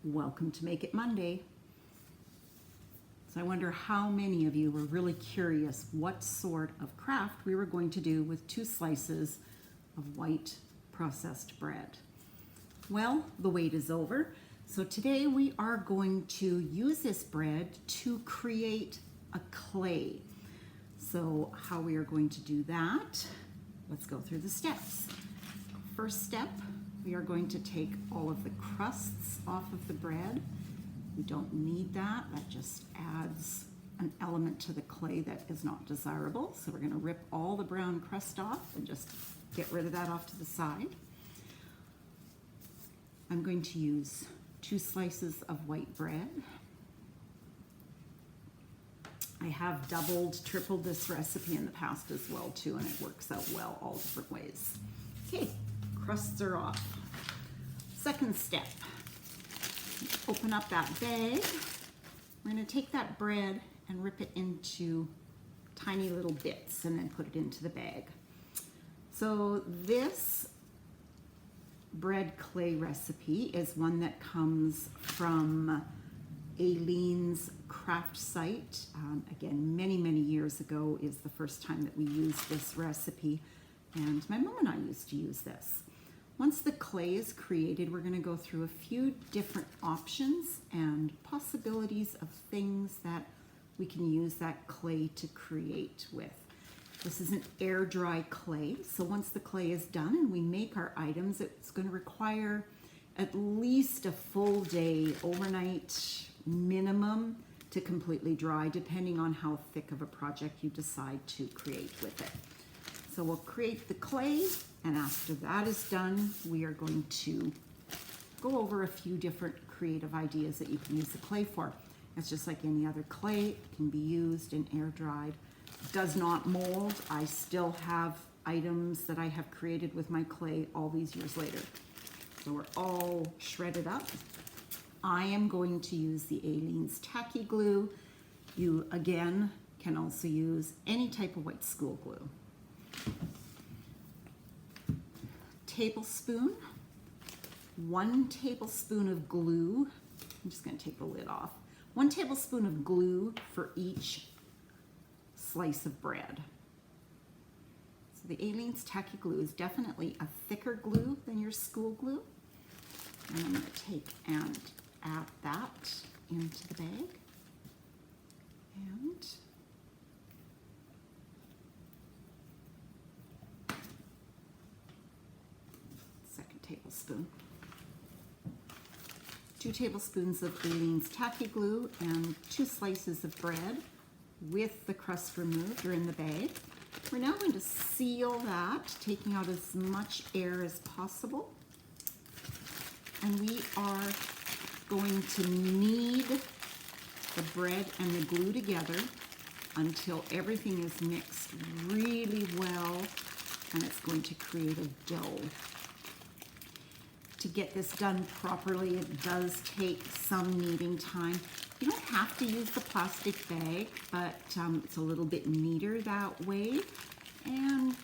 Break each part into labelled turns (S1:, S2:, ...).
S1: Welcome to Make It Monday. So I wonder how many of you were really curious what sort of craft we were going to do with 2 slices of white processed bread. Well, the wait is over. So today we are going to use this bread to create a clay. So how we are going to do that, let's go through the steps. First step, we are going to take all of the crusts off of the bread. We don't need that. That just adds an element to the clay that is not desirable. So we're going to rip all the brown crust off and just get rid of that off to the side. I'm going to use 2 slices of white bread. I have doubled, tripled this recipe in the past as well too, and it works out well all different ways. Okay, crusts are off. Second step, open up that bag. We're going to take that bread and rip it into tiny little bits and then put it into the bag. So this bread clay recipe is one that comes from Aileen's craft site. Again, many years ago is the first time that we used this recipe, and my mom and I used to use this. Once the clay is created, we're going to go through a few different options and possibilities of things that we can use that clay to create with. This is an air dry clay, so once the clay is done and we make our items, it's going to require at least a full day, overnight minimum, to completely dry, depending on how thick of a project you decide to create with it. So we'll create the clay, and after that is done, we are going to go over a few different creative ideas that you can use the clay for. It's just like any other clay. It can be used and air dried. It does not mold. I still have items that I have created with my clay all these years later. So we're all shredded up. I am going to use the Aileen's tacky glue. You, again, can also use any type of white school glue. Tablespoon, 1 tablespoon of glue. I'm just going to take the lid off. 1 tablespoon of glue for each slice of bread. So the Aileen's tacky glue is definitely a thicker glue than your school glue. And I'm going to take and add that into the bag. And tablespoon. 2 tablespoons of Aileen's tacky glue and 2 slices of bread with the crust removed are in the bag. We're now going to seal that, taking out as much air as possible. And we are going to knead the bread and the glue together until everything is mixed really well, and it's going to create a dough. To get this done properly, it does take some kneading time. You don't have to use the plastic bag, but it's a little bit neater that way. And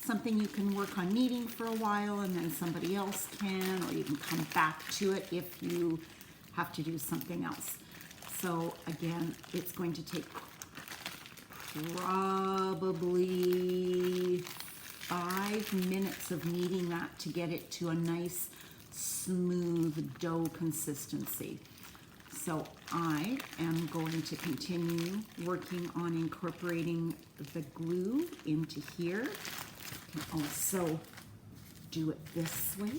S1: something you can work on kneading for a while and then somebody else can, or you can come back to it if you have to do something else. So again, it's going to take probably 5 minutes of kneading that to get it to a nice smooth dough consistency. So I am going to continue working on incorporating the glue into here. You can also do it this way.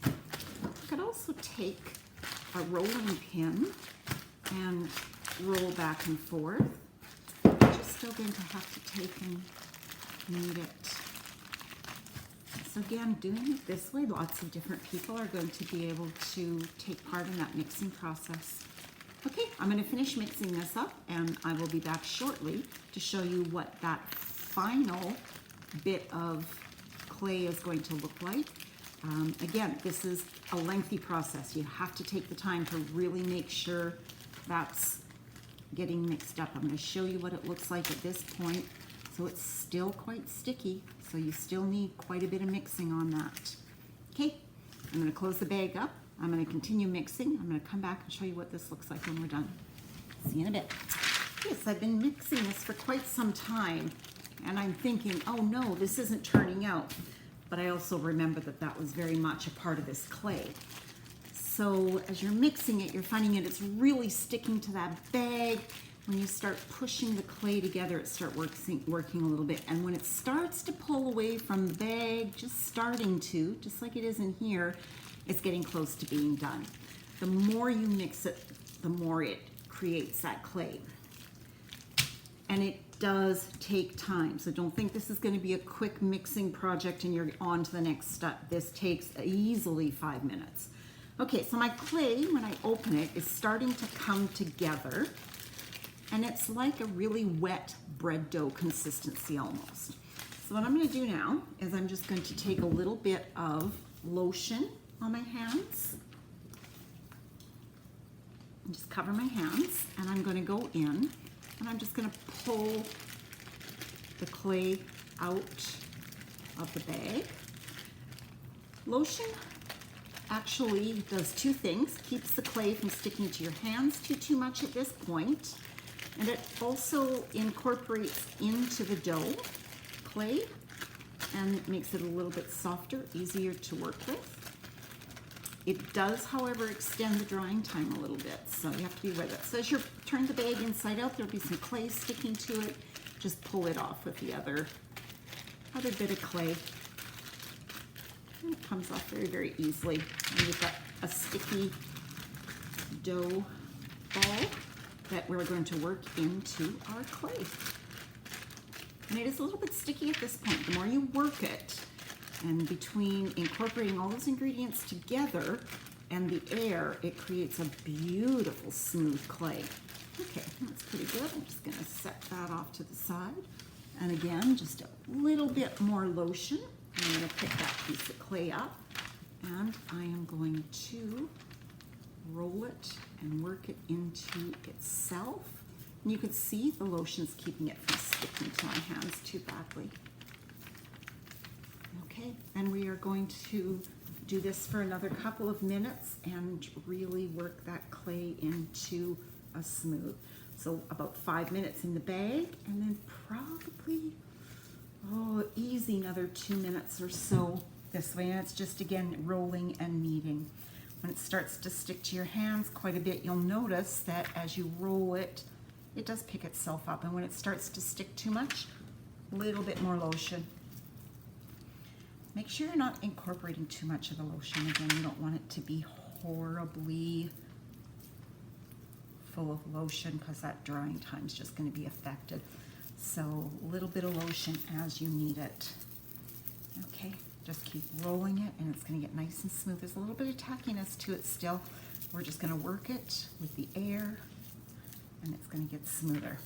S1: You could also take a rolling pin and roll back and forth. But you're still going to have to take and knead it. So again, doing it this way, lots of different people are going to be able to take part in that mixing process. Okay, I'm going to finish mixing this up, and I will be back shortly to show you what that final bit of clay is going to look like. Again, this is a lengthy process. You have to take the time to really make sure that's getting mixed up. I'm going to show you what it looks like at this point. So it's still quite sticky, so you still need quite a bit of mixing on that. Okay, I'm going to close the bag up I'm going to continue mixing. I'm going to come back and show you what this looks like when we're done. See you in a bit. Yes, I've been mixing this for quite some time, and I'm thinking, oh no, this isn't turning out. But I also remember that that was very much a part of this clay. So as you're mixing it, you're finding it's really sticking to that bag. When you start pushing the clay together, it starts working a little bit. And when it starts to pull away from the bag, just like it is in here, it's getting close to being done. The more you mix it, the more it creates that clay. And it does take time. So don't think this is going to be a quick mixing project and you're on to the next step. This takes easily 5 minutes. Okay, so my clay, when I open it, is starting to come together. And it's like a really wet bread dough consistency almost. So what I'm going to do now is I'm just going to take a little bit of lotion on my hands. And just cover my hands, and I'm going to go in, and I'm just going to pull the clay out of the bag. Lotion actually does two things. Keeps the clay from sticking to your hands too much at this point. And it also incorporates into the dough clay and makes it a little bit softer, easier to work with. It does, however, extend the drying time a little bit, so you have to be aware of that. So as you turn the bag inside out, there'll be some clay sticking to it. Just pull it off with the other bit of clay. And it comes off very, very easily. And we've got a sticky dough ball that we're going to work into our clay. And it is a little bit sticky at this point. The more you work it, and between incorporating all those ingredients together and the air, it creates a beautiful smooth clay. Okay, that's pretty good. I'm just gonna set that off to the side. And again, just a little bit more lotion. I'm gonna pick that piece of clay up, and I am going to roll it and work it into itself. And you can see the lotion's keeping it from sticking to my hands too badly. Okay, and we are going to do this for another couple of minutes and really work that clay into a smooth. So about 5 minutes in the bag, and then probably, easy another 2 minutes or so this way. And it's just, again, rolling and kneading. When it starts to stick to your hands quite a bit, you'll notice that as you roll it, it does pick itself up. And when it starts to stick too much, a little bit more lotion. Make sure you're not incorporating too much of the lotion. Again, you don't want it to be horribly full of lotion because that drying time is just going to be affected. So a little bit of lotion as you need it. Okay. Just keep rolling it, and it's going to get nice and smooth. There's a little bit of tackiness to it still. We're just going to work it with the air, and it's going to get smoother.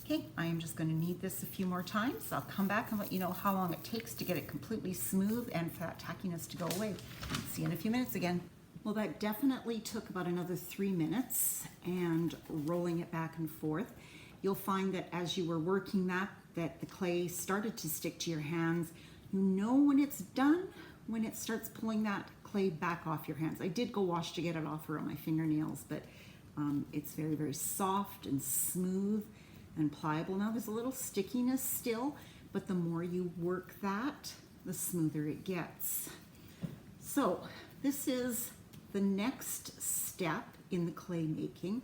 S1: Okay, I am just going to knead this a few more times. I'll come back and let you know how long it takes to get it completely smooth and for that tackiness to go away. See you in a few minutes again. Well, that definitely took about another 3 minutes, and rolling it back and forth. You'll find that as you were working that the clay started to stick to your hands. You know when it's done, when it starts pulling that clay back off your hands. I did go wash to get it off around my fingernails, but it's very, very soft and smooth and pliable. Now there's a little stickiness still, but the more you work that, the smoother it gets. So this is the next step in the clay making.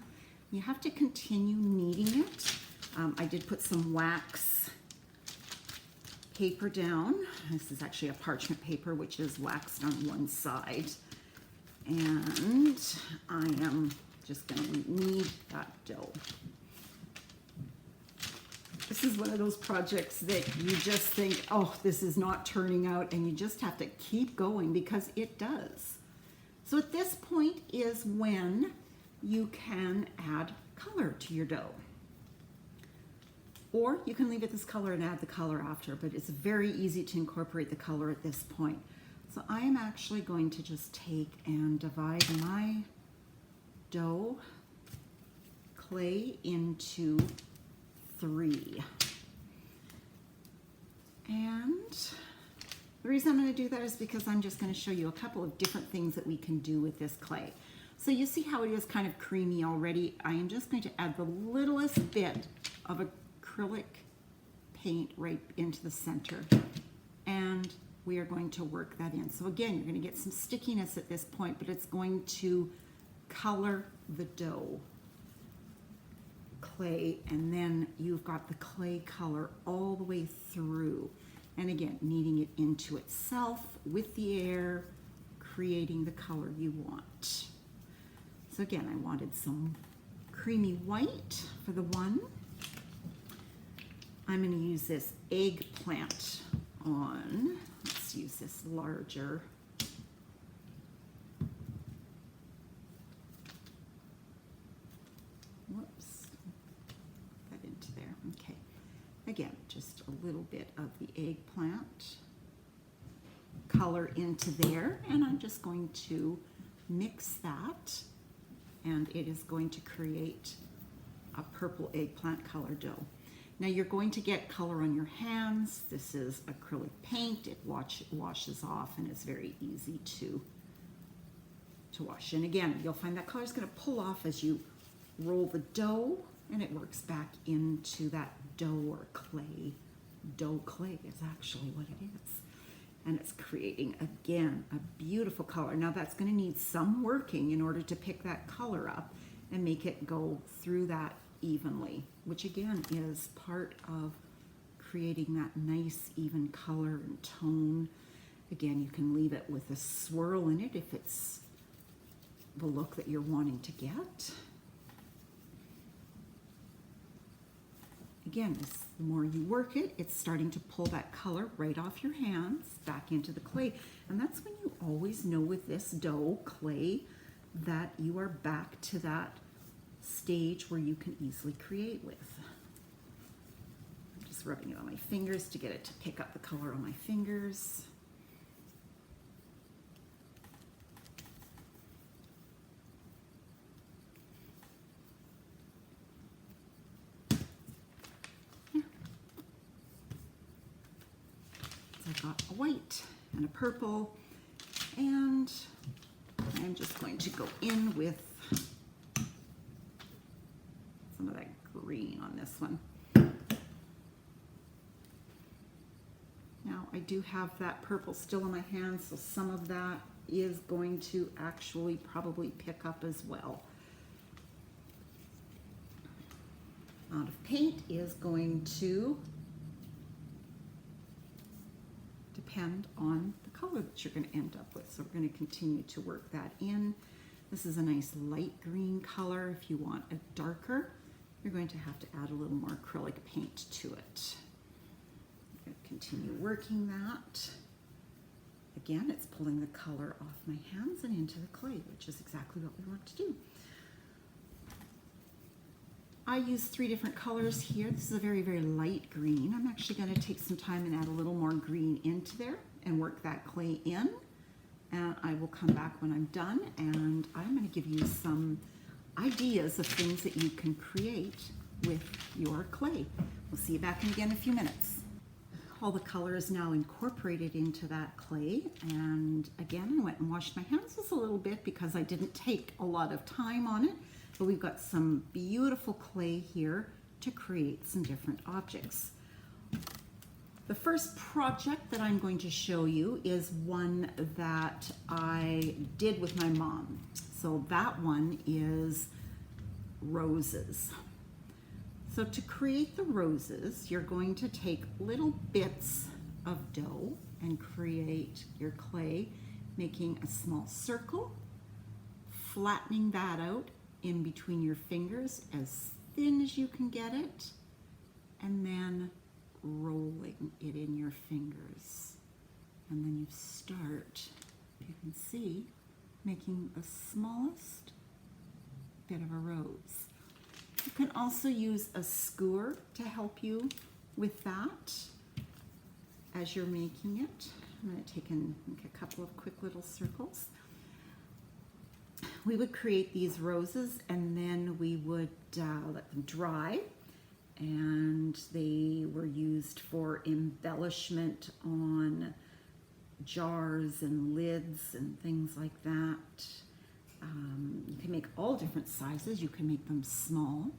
S1: You have to continue kneading it. I did put some wax paper down. This is actually a parchment paper which is waxed on one side, and I am just going to knead that dough. This is one of those projects that you just think, oh, this is not turning out, and you just have to keep going because it does. So at this point is when you can add color to your dough. Or you can leave it this color and add the color after, but it's very easy to incorporate the color at this point. So I am actually going to just take and divide my dough clay into 3. And The reason I'm going to do that is because I'm just going to show you a couple of different things that we can do with this clay. So you see how it is kind of creamy already. I am just going to add the littlest bit of acrylic paint right into the center, and we are going to work that in. So again, you're going to get some stickiness at this point, but it's going to color the dough clay, and then you've got the clay color all the way through. And again, kneading it into itself with the air, creating the color you want. So again, I wanted some creamy white for the one. I'm going to use this eggplant on. Let's use this larger. Whoops. Put that into there. Okay. Again, just a little bit of the eggplant color into there, and I'm just going to mix that, and it is going to create a purple eggplant color dough. Now you're going to get color on your hands. This is acrylic paint. It washes off, and it's very easy to wash. And again, you'll find that color is going to pull off as you roll the dough, and it works back into that dough or clay. Dough clay is actually what it is. And it's creating, again, a beautiful color. Now that's going to need some working in order to pick that color up and make it go through that evenly, which again is part of creating that nice even color and tone. Again, you can leave it with a swirl in it if it's the look that you're wanting to get. Again, the more you work it, it's starting to pull that color right off your hands back into the clay. And that's when you always know with this dough clay that you are back to that stage where you can easily create with. I'm just rubbing it on my fingers to get it to pick up the color on my fingers. I've got a white and a purple, and I'm just going to go in with some of that green on this one. Now I do have that purple still in my hand, so some of that is going to actually probably pick up as well. Amount of paint is going to depend on the color that you're going to end up with. So we're going to continue to work that in. This is a nice light green color. If you want a darker, you're going to have to add a little more acrylic paint to it. I'm going to continue working that. Again, it's pulling the color off my hands and into the clay, which is exactly what we want to do. I use 3 different colors here. This is a very, very light green. I'm actually going to take some time and add a little more green into there and work that clay in. And I will come back when I'm done, and I'm going to give you some ideas of things that you can create with your clay. We'll see you back in again in a few minutes. All the color is now incorporated into that clay, and again, I went and washed my hands just a little bit because I didn't take a lot of time on it. But we've got some beautiful clay here to create some different objects. The first project that I'm going to show you is one that I did with my mom. So that one is roses. So to create the roses, you're going to take little bits of dough and create your clay, making a small circle, flattening that out in between your fingers as thin as you can get it, and then rolling it in your fingers. And then you start, you can see, making the smallest bit of a rose. You can also use a skewer to help you with that as you're making it. I'm going to take and make a couple of quick little circles. We would create these roses, and then we would let them dry, and they were used for embellishment on jars and lids and things like that. You can make all different sizes. You can make them small.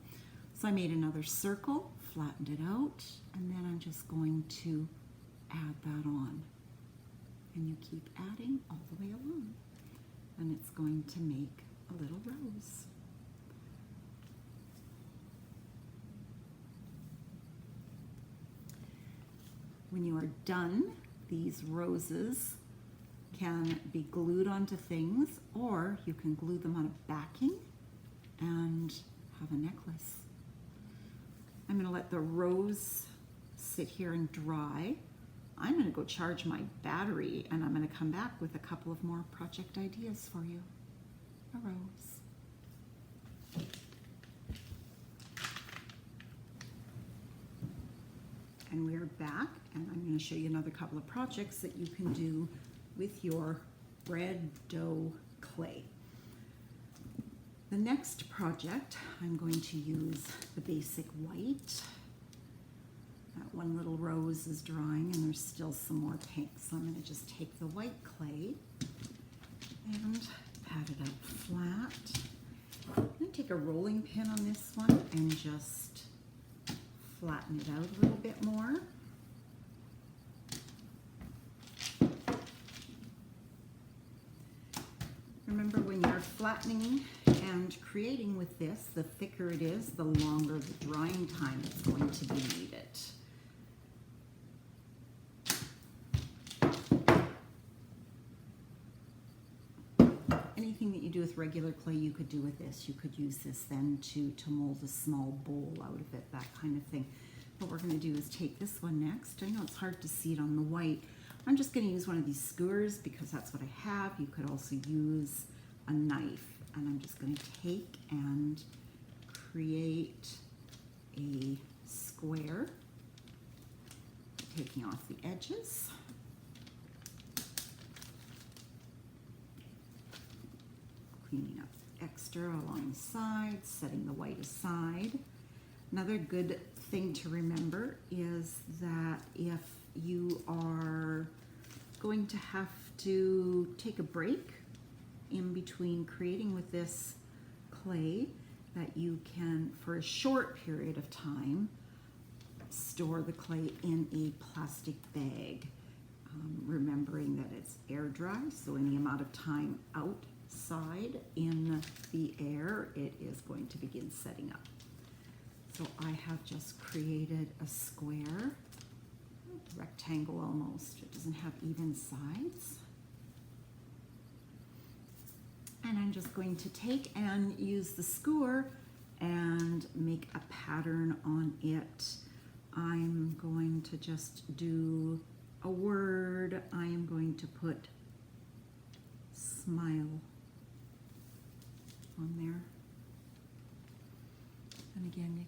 S1: So I made another circle, flattened it out, and then I'm just going to add that on. And you keep adding all the way along. And it's going to make a little rose. When you are done, these roses can be glued onto things, or you can glue them on a backing and have a necklace. I'm going to let the rose sit here and dry. I'm going to go charge my battery, and I'm going to come back with a couple of more project ideas for you. A rose. And we're back, and I'm going to show you another couple of projects that you can do with your bread dough clay. The next project, I'm going to use the basic white. That one little rose is drying, and there's still some more pink, so I'm going to just take the white clay and pat it out flat. I'm going to take a rolling pin on this one and just flatten it out a little bit more. Remember, when you're flattening and creating with this, the thicker it is, the longer the drying time it's going to be needed. Anything that you do with regular clay, you could do with this. You could use this then to mold a small bowl out of it, that kind of thing. What we're going to do is take this one next. I know it's hard to see it on the white. I'm just going to use one of these skewers because that's what I have. You could also use a knife, and I'm just going to take and create a square, taking off the edges. Cleaning up extra along the sides, setting the white aside. Another good thing to remember is that if you are going to have to take a break in between creating with this clay, that you can, for a short period of time, store the clay in a plastic bag, remembering that it's air dry, so any amount of time outside in the air, it is going to begin setting up. So I have just created a square, rectangle almost. It doesn't have even sides. And I'm just going to take and use the skewer and make a pattern on it. I'm going to just do a word. I am going to put smile on there. And again, you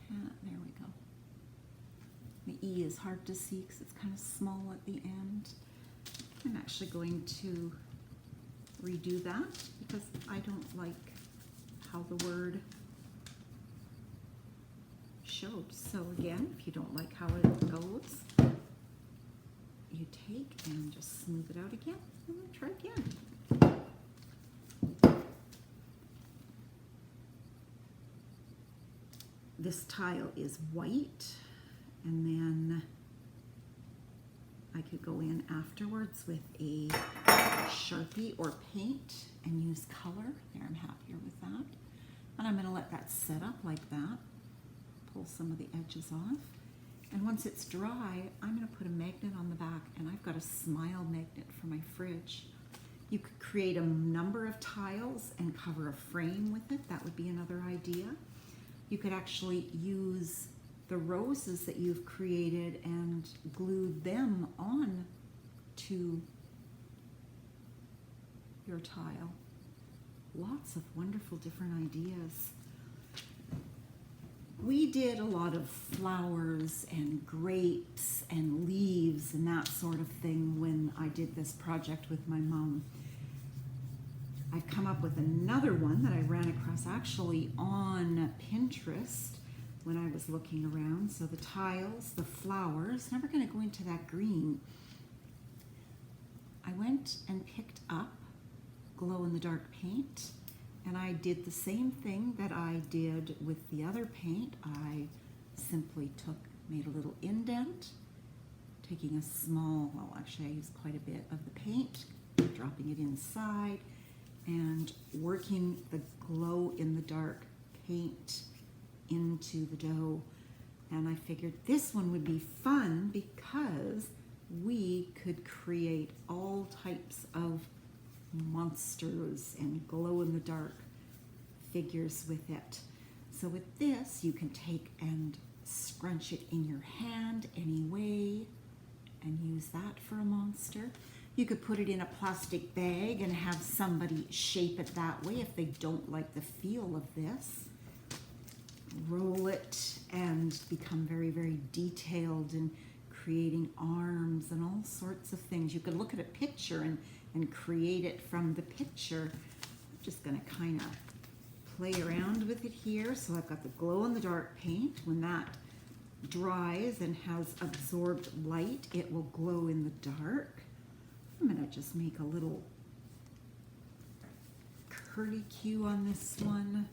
S1: can't, there we go. The E is hard to see because it's kind of small at the end. I'm actually going to redo that because I don't like how the word showed. So again, if you don't like how it goes, you take and just smooth it out again and then try again. This tile is white, and then I could go in afterwards with a Sharpie or paint and use color. There, I'm happier with that. And I'm going to let that set up like that. Pull some of the edges off. And once it's dry, I'm going to put a magnet on the back, and I've got a smile magnet for my fridge. You could create a number of tiles and cover a frame with it. That would be another idea. You could actually use the roses that you've created and glue them on to your tile. Lots of wonderful different ideas. We did a lot of flowers and grapes and leaves and that sort of thing when I did this project with my mom. I've come up with another one that I ran across actually on Pinterest when I was looking around. So the tiles, the flowers, now we're going to go into that green. I went and picked up glow-in-the-dark paint, and I did the same thing that I did with the other paint. I simply made a little indent, taking a small, well actually I used quite a bit of the paint, dropping it inside, and working the glow-in-the-dark paint into the dough. And I figured this one would be fun because we could create all types of monsters and glow-in-the-dark figures with it. So with this, you can take and scrunch it in your hand anyway and use that for a monster. You could put it in a plastic bag and have somebody shape it that way if they don't like the feel of this. Roll it and become very, very detailed in creating arms and all sorts of things. You could look at a picture and create it from the picture. I'm just going to kind of play around with it here. So I've got the glow-in-the-dark paint. When that dries and has absorbed light, it will glow in the dark. I'm going to just make a little curlicue on this one.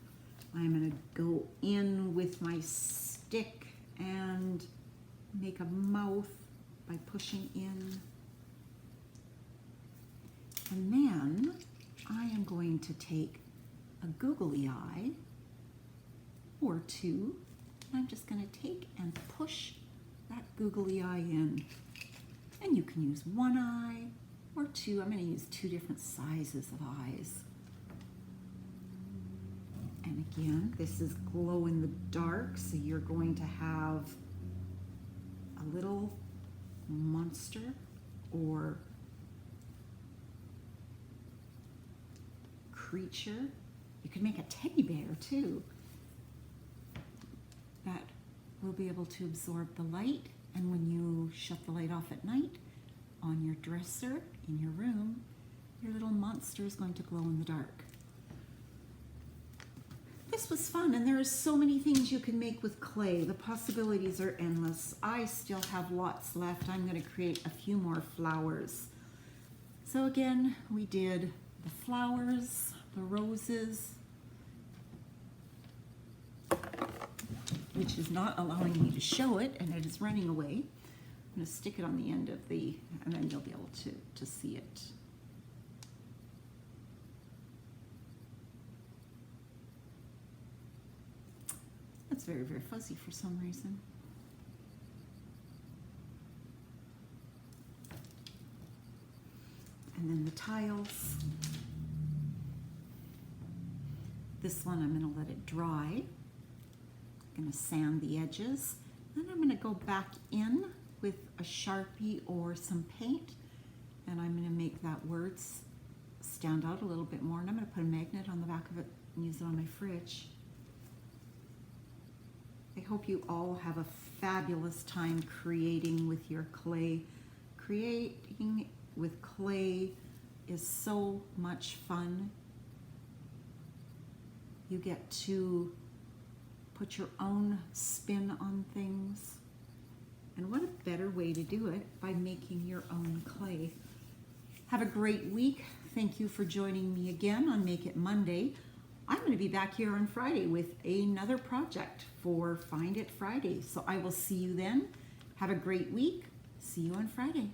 S1: I'm going to go in with my stick and make a mouth by pushing in. And then I am going to take a googly eye or two. And I'm just going to take and push that googly eye in. And you can use one eye or two. I'm going to use two different sizes of eyes. And again, this is glow in the dark, so you're going to have a little monster or creature. You could make a teddy bear too that will be able to absorb the light, and when you shut the light off at night on your dresser in your room, your little monster is going to glow in the dark. This was fun, and there are so many things you can make with clay. The possibilities are endless. I still have lots left. I'm going to create a few more flowers. So again, we did the flowers, the roses, which is not allowing me to show it, and it is running away. I'm going to stick it on the end of and then you'll be able to see it. It's very, very fuzzy for some reason. And then the tiles. This one I'm going to let it dry. I'm going to sand the edges. Then I'm going to go back in with a Sharpie or some paint, and I'm going to make that words stand out a little bit more. And I'm going to put a magnet on the back of it and use it on my fridge. I hope you all have a fabulous time creating with your clay. Creating with clay is so much fun. You get to put your own spin on things. And what a better way to do it by making your own clay. Have a great week. Thank you for joining me again on Make It Monday. I'm going to be back here on Friday with another project for Find It Friday. So I will see you then. Have a great week. See you on Friday.